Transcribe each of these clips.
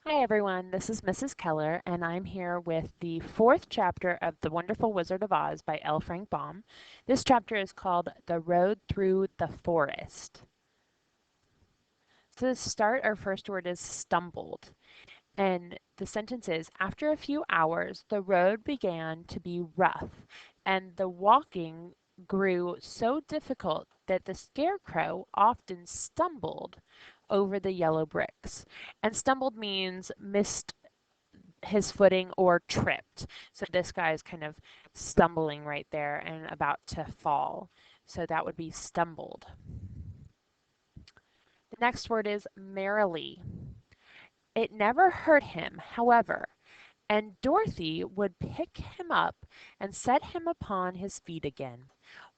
Hi everyone, this is Mrs. Keller, and I'm here with the fourth chapter of The Wonderful Wizard of Oz by L. Frank Baum. This chapter is called The Road Through the Forest. So to start, our first word is stumbled, and the sentence is, after a few hours, the road began to be rough, and the walking grew so difficult that the Scarecrow often stumbled over the yellow bricks. And stumbled means missed his footing or tripped. So this guy is kind of stumbling right there and about to fall. So that would be stumbled. The next word is merrily. It never hurt him, however, and Dorothy would pick him up and set him upon his feet again,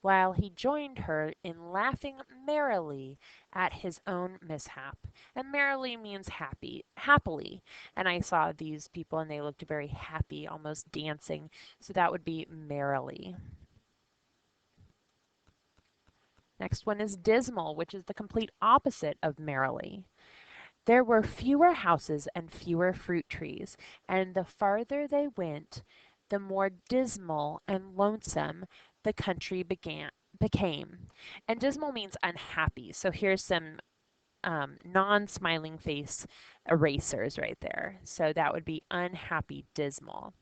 while he joined her in laughing merrily at his own mishap. And merrily means happily. And I saw these people and they looked very happy, almost dancing. So that would be merrily. Next one is dismal, which is the complete opposite of merrily. There were fewer houses and fewer fruit trees, and the farther they went, the more dismal and lonesome the country became. And dismal means unhappy. So here's some non-smiling face erasers right there. So that would be unhappy, dismal.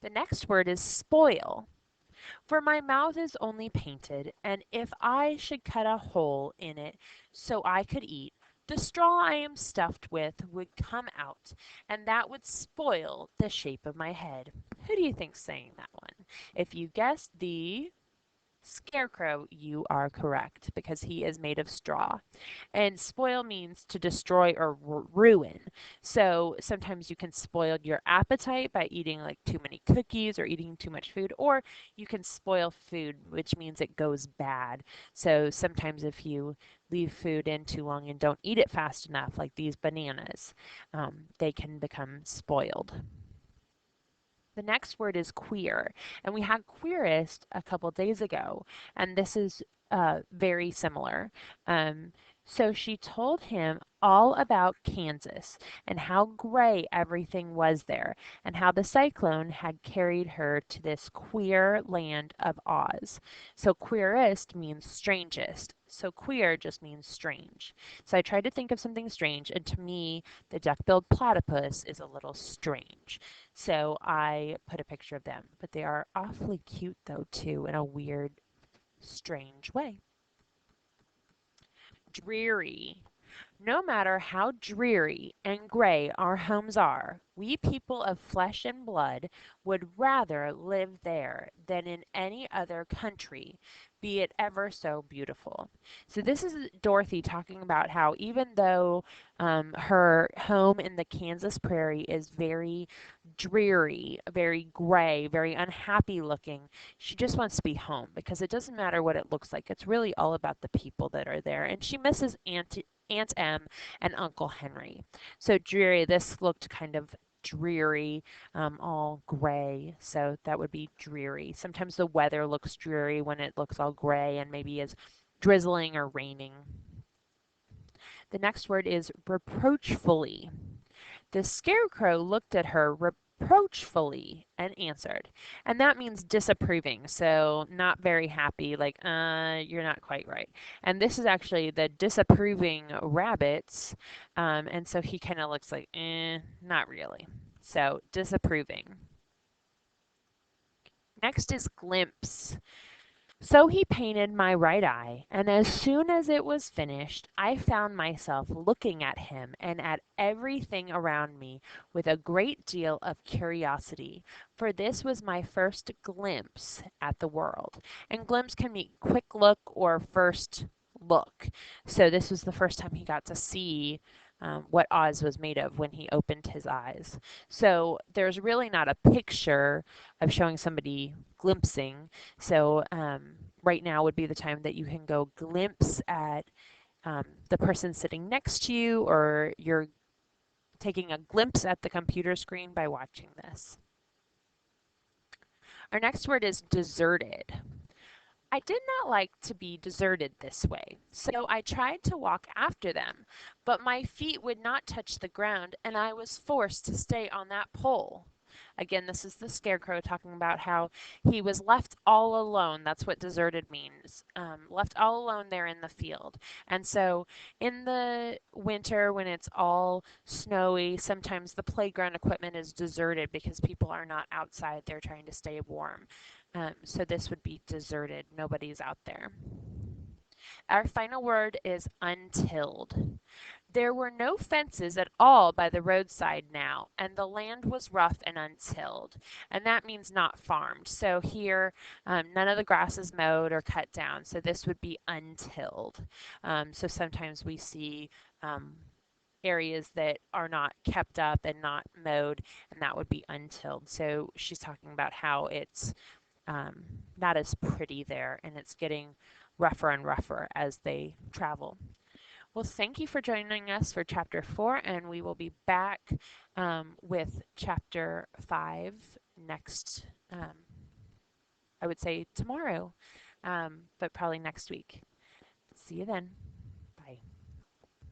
The next word is spoil. For my mouth is only painted, and if I should cut a hole in it so I could eat, the straw I am stuffed with would come out, and that would spoil the shape of my head. Who do you think's saying that one? If you guessed the Scarecrow, you are correct because he is made of straw. And spoil means to destroy or ruin. So sometimes you can spoil your appetite by eating like too many cookies or eating too much food, or you can spoil food, which means it goes bad. So sometimes if you leave food in too long and don't eat it fast enough, like these bananas, they can become spoiled. The next word is queer, and we had queerest a couple days ago, and this is very similar. Um, so she told him all about Kansas and how gray everything was there, and how the cyclone had carried her to this queer land of Oz. So queerest means strangest. So queer just means strange. So I tried to think of something strange, and to me, the duck-billed platypus is a little strange. So I put a picture of them, but they are awfully cute though too in a weird, strange way. Dreary. No matter how dreary and gray our homes are, we people of flesh and blood would rather live there than in any other country, be it ever so beautiful. So this is Dorothy talking about how even though her home in the Kansas prairie is very dreary, very gray, very unhappy looking, she just wants to be home because it doesn't matter what it looks like. It's really all about the people that are there. And she misses Aunt Em and Uncle Henry. So dreary, this looked kind of dreary, all gray. So that would be dreary. Sometimes the weather looks dreary when it looks all gray and maybe is drizzling or raining. The next word is reproachfully. The Scarecrow looked at her reproachfully and answered. And that means disapproving, so not very happy, like, you're not quite right. And this is actually the disapproving rabbits, and so he kind of looks like, not really. So disapproving. Next is glimpse. So he painted my right eye, and as soon as it was finished, I found myself looking at him and at everything around me with a great deal of curiosity, for this was my first glimpse at the world. And glimpse can mean quick look or first look. So this was the first time he got to see what Oz was made of when he opened his eyes. So there's really not a picture of showing somebody glimpsing. So right now would be the time that you can go glimpse at the person sitting next to you, or you're taking a glimpse at the computer screen by watching this. Our next word is deserted. I did not like to be deserted this way, so I tried to walk after them, but my feet would not touch the ground, and I was forced to stay on that pole. Again, this is the scarecrow talking about how he was left all alone. That's what deserted means. Left all alone there in the field. And so in the winter, when it's all snowy, sometimes the playground equipment is deserted because people are not outside. They're trying to stay warm. So this would be deserted. Nobody's out there. Our final word is untilled. There were no fences at all by the roadside now, and the land was rough and untilled, and that means not farmed. So here, none of the grass is mowed or cut down, so this would be untilled. So sometimes we see areas that are not kept up and not mowed, and that would be untilled. So she's talking about how it's not as pretty there, and it's getting rougher and rougher as they travel. Well, thank you for joining us for Chapter 4, and we will be back with Chapter 5 next, I would say tomorrow, but probably next week. See you then.